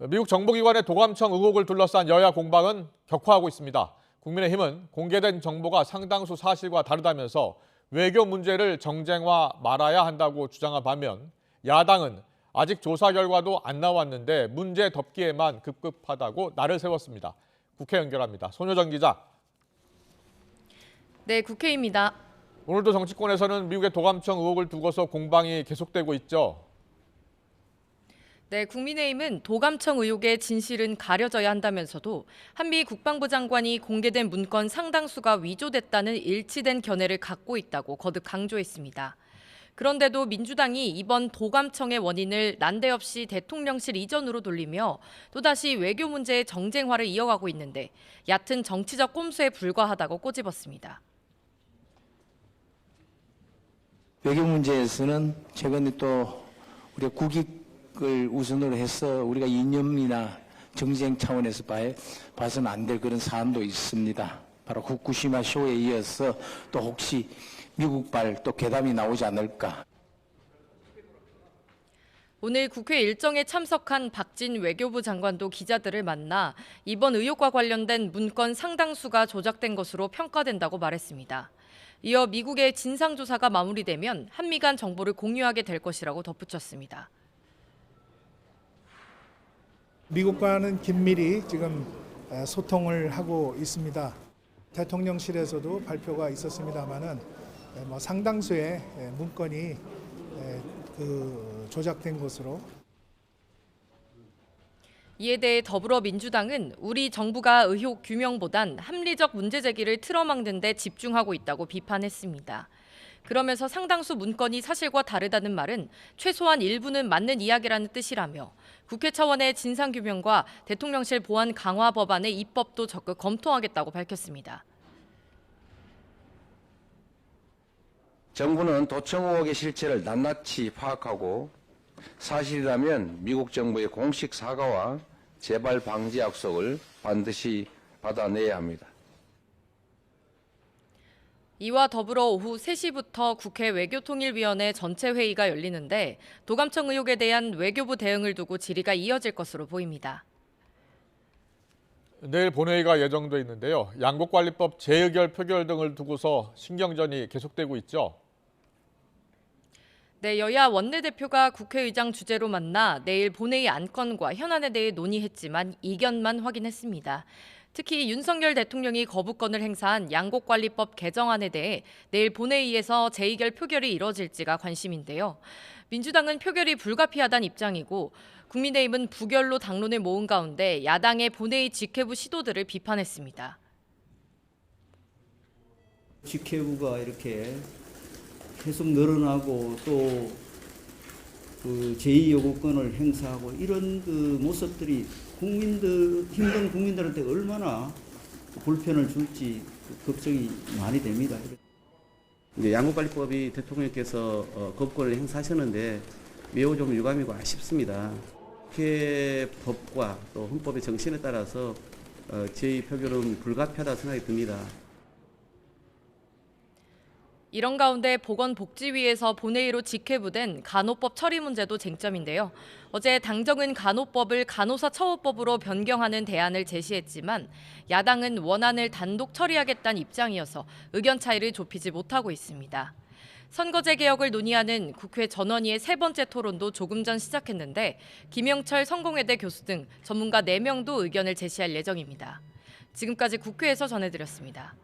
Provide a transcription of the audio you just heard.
미국 정보기관의 도감청 의혹을 둘러싼 여야 공방은 격화하고 있습니다. 국민의힘은 공개된 정보가 상당수 사실과 다르다면서 외교 문제를 정쟁화 말아야 한다고 주장한 반면 야당은 아직 조사 결과도 안 나왔는데 문제 덮기에만 급급하다고 날을 세웠습니다. 국회 연결합니다. 손효정 기자. 네, 국회입니다. 오늘도 정치권에서는 미국의 도감청 의혹을 두고서 공방이 계속되고 있죠. 네, 국민의힘은 도감청 의혹의 진실은 가려져야 한다면서도 한미 국방부 장관이 공개된 문건 상당수가 위조됐다는 일치된 견해를 갖고 있다고 거듭 강조했습니다. 그런데도 민주당이 이번 도감청의 원인을 난데없이 대통령실 이전으로 돌리며 또다시 외교 문제의 정쟁화를 이어가고 있는데 얕은 정치적 꼼수에 불과하다고 꼬집었습니다. 외교 문제에서는 최근에 또 우리가 국익을 우선으로 해서 우리가 이념이나 정쟁 차원에서 봐서는 안 될 그런 사안도 있습니다. 바로 후쿠시마 쇼에 이어서 또 혹시 미국발 또 괴담이 나오지 않을까. 오늘 국회 일정에 참석한 박진 외교부 장관도 기자들을 만나 이번 의혹과 관련된 문건 상당수가 조작된 것으로 평가된다고 말했습니다. 이어 미국의 진상조사가 마무리되면 한미 간 정보를 공유하게 될 것이라고 덧붙였습니다. 미국과는 긴밀히 지금 소통을 하고 있습니다. 대통령실에서도 발표가 있었습니다마는 상당수의 문건이 조작된 것으로. 이에 대해 더불어민주당은 우리 정부가 의혹 규명보단 합리적 문제 제기를 틀어막는 데 집중하고 있다고 비판했습니다. 그러면서 상당수 문건이 사실과 다르다는 말은 최소한 일부는 맞는 이야기라는 뜻이라며 국회 차원의 진상규명과 대통령실 보안 강화 법안의 입법도 적극 검토하겠다고 밝혔습니다. 정부는 도청 의혹의 실체를 낱낱이 파악하고 사실이라면 미국 정부의 공식 사과와 재발 방지 약속을 반드시 받아내야 합니다. 이와 더불어 오후 3시부터 국회 외교통일위원회 전체 회의가 열리는데 도감청 의혹에 대한 외교부 대응을 두고 질의가 이어질 것으로 보입니다. 내일 본회의가 예정돼 있는데요. 양국관리법 재의결 표결 등을 두고서 신경전이 계속되고 있죠. 네, 여야 원내대표가 국회의장 주재로 만나 내일 본회의 안건과 현안에 대해 논의했지만 이견만 확인했습니다. 특히 윤석열 대통령이 거부권을 행사한 양곡관리법 개정안에 대해 내일 본회의에서 재의결 표결이 이뤄질지가 관심인데요. 민주당은 표결이 불가피하다는 입장이고 국민의힘은 부결로 당론을 모은 가운데 야당의 본회의 직회부 시도들을 비판했습니다. 직회부가 이렇게 계속 늘어나고 또 제2요구권을 행사하고 이런 모습들이 힘든 국민들한테 얼마나 불편을 줄지 걱정이 많이 됩니다. 양국관리법이 대통령께서 거부권을 행사하셨는데 매우 좀 유감이고 아쉽습니다. 국회 법과 또 헌법의 정신에 따라서 제2 표결은 불가피하다고 생각이 듭니다. 이런 가운데 보건복지위에서 본회의로 직회부된 간호법 처리 문제도 쟁점인데요. 어제 당정은 간호법을 간호사 처우법으로 변경하는 대안을 제시했지만 야당은 원안을 단독 처리하겠다는 입장이어서 의견 차이를 좁히지 못하고 있습니다. 선거제 개혁을 논의하는 국회 전원위의 세 번째 토론도 조금 전 시작했는데 김영철 성공회대 교수 등 전문가 4명도 의견을 제시할 예정입니다. 지금까지 국회에서 전해드렸습니다.